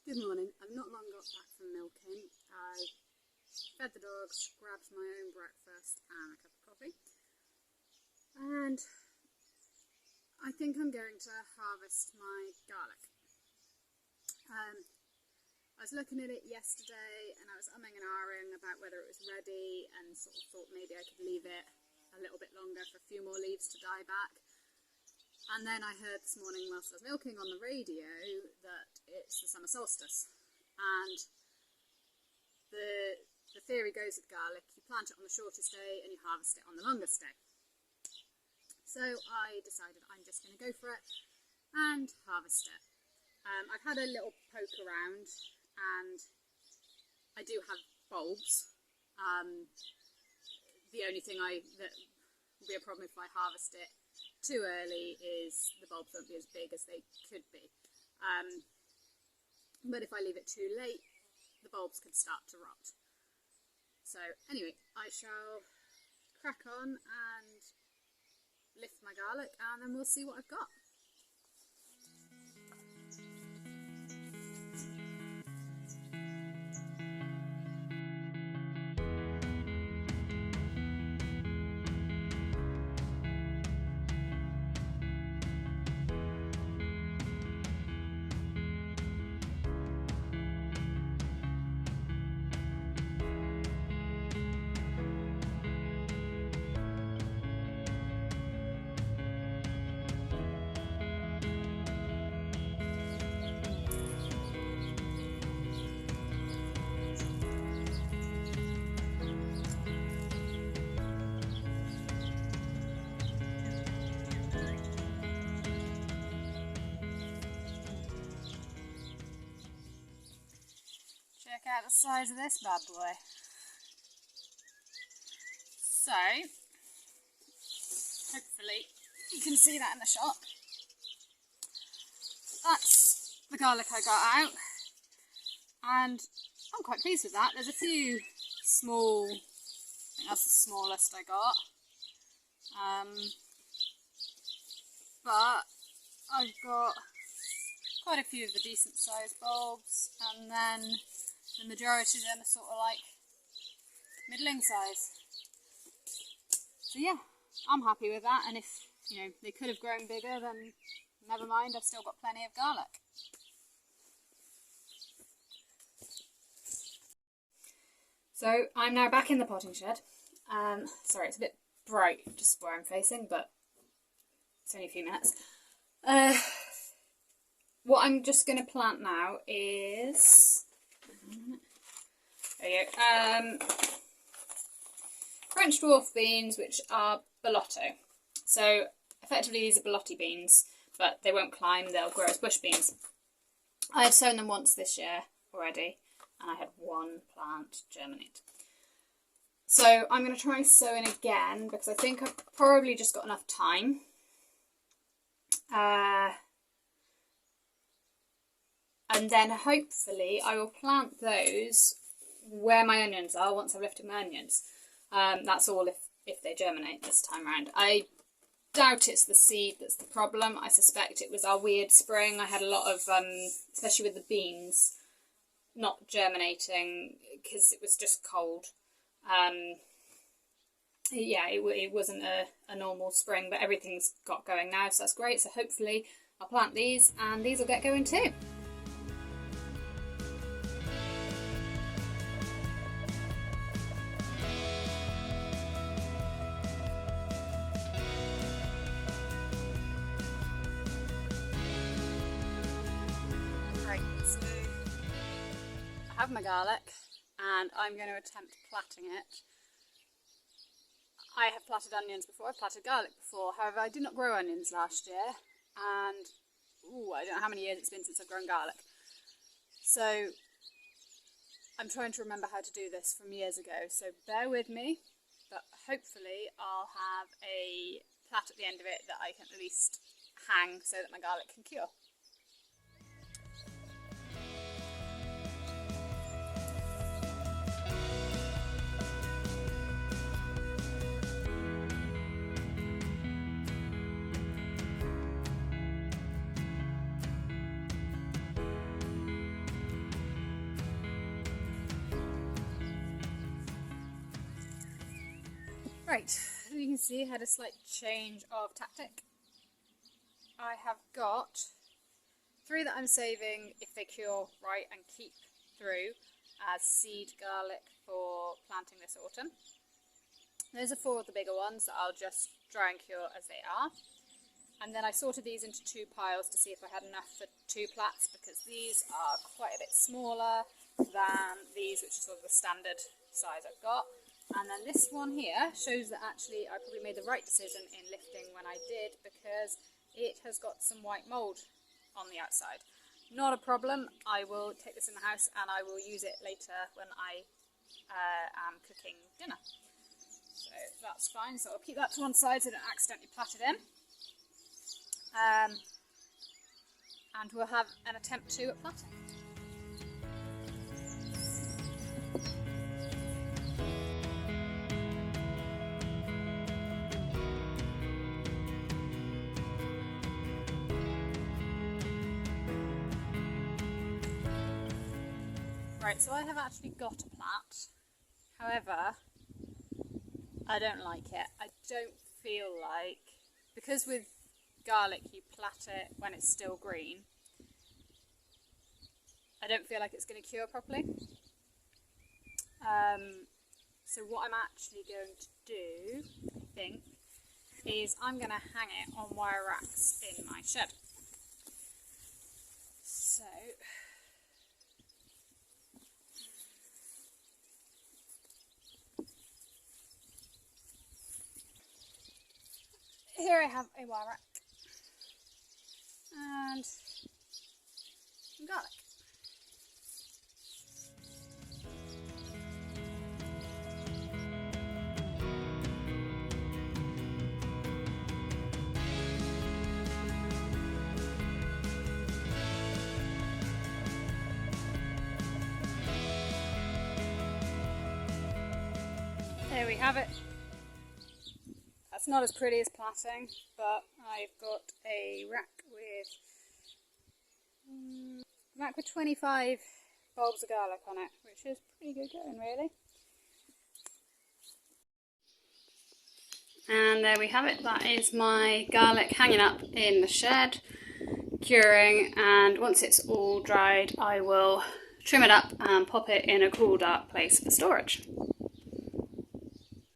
Good morning. I've not long got back from milking. I fed the dogs, grabbed my own breakfast and a cup of coffee. And I think I'm going to harvest my garlic. I was looking at it yesterday and I was umming and ahhing about whether it was ready and sort of thought maybe I could leave it a little bit longer for a few more leaves to die back. And then I heard this morning whilst I was milking on the radio that it's the summer solstice. And the theory goes with garlic, you plant it on the shortest day and you harvest it on the longest day. So I decided I'm just going to go for it and harvest it. I've had a little poke around and I do have bulbs. The only thing that will be a problem if I harvest it too early is the bulbs won't be as big as they could be. But if I leave it too late, the bulbs could start to rot. So anyway, I shall crack on and lift my garlic and then we'll see what I've got. Check out the size of this bad boy. So, hopefully you can see that in the shot. That's the garlic I got out, and I'm quite pleased with that. There's a few small, I think that's the smallest I got, but I've got quite a few of the decent sized bulbs, and then the majority of them are sort of like middling size. So yeah, I'm happy with that, and if they could have grown bigger, then never mind, I've still got plenty of garlic. So I'm now back in the potting shed. Sorry, it's a bit bright just where I'm facing, but it's only a few minutes. What I'm just going to plant now is, there you go, French dwarf beans, which are bellotto. So effectively these are bellotti beans, but they won't climb, they'll grow as bush beans. I've sown them once this year already, and I had one plant germinate. So I'm going to try sowing again, because I think I've probably just got enough time. And then hopefully I will plant those where my onions are once I've lifted my onions. That's all if they germinate this time around. I doubt it's the seed that's the problem. I suspect it was our weird spring. I had a lot of, especially with the beans, not germinating because it was just cold. Yeah, it wasn't a normal spring, but everything's got going now, so that's great. So hopefully I'll plant these and these will get going too. Right, so I have my garlic and I'm going to attempt platting it. I have platted onions before, I've platted garlic before, however I did not grow onions last year, and I don't know how many years it's been since I've grown garlic. So I'm trying to remember how to do this from years ago, so bear with me, but hopefully I'll have a plat at the end of it that I can at least hang so that my garlic can cure. Right, as you can see, I had a slight change of tactic. I have got 3 that I'm saving if they cure right and keep through as seed garlic for planting this autumn. Those are 4 of the bigger ones that I'll just dry and cure as they are. And then I sorted these into 2 piles to see if I had enough for 2 plats, because these are quite a bit smaller than these, which is sort of the standard size I've got. And then this one here shows that actually I probably made the right decision in lifting when I did, because it has got some white mould on the outside. Not a problem, I will take this in the house and I will use it later when I am cooking dinner. So that's fine, so I'll keep that to one side so I don't accidentally plat it in. And we'll have an attempt 2 at platting. Right, so I have actually got a plat, however, I don't like it. I don't feel like, because with garlic you plat it when it's still green, I don't feel like it's going to cure properly. So what I'm actually going to do, I think, is I'm going to hang it on wire racks in my shed. So here I have a wire rack and some garlic. There we have it. That's not as pretty as platting, but I've got a rack with 25 bulbs of garlic on it, which is pretty good going, really. And there we have it. That is my garlic hanging up in the shed, curing, and once it's all dried I will trim it up and pop it in a cool dark place for storage.